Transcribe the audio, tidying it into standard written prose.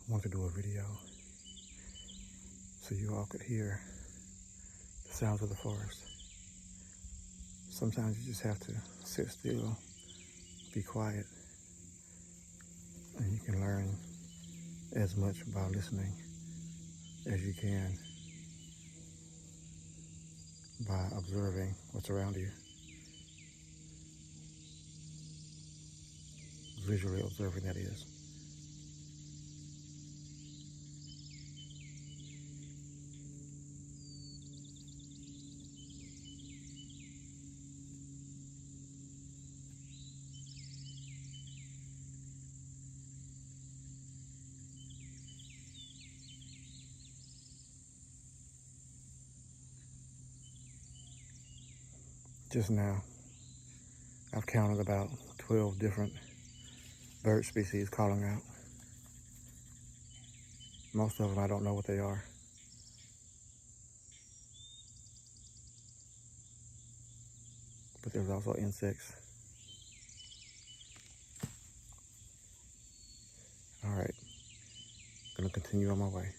want to do a video so you all could hear the sounds of the forest. Sometimes you just have to sit still, be quiet, and you can learn as much by listening as you can by observing what's around you, visually observing, that is. Just now, I've counted about 12 different bird species calling out. Most of them I don't know what they are. But there's also insects. All right, gonna continue on my way.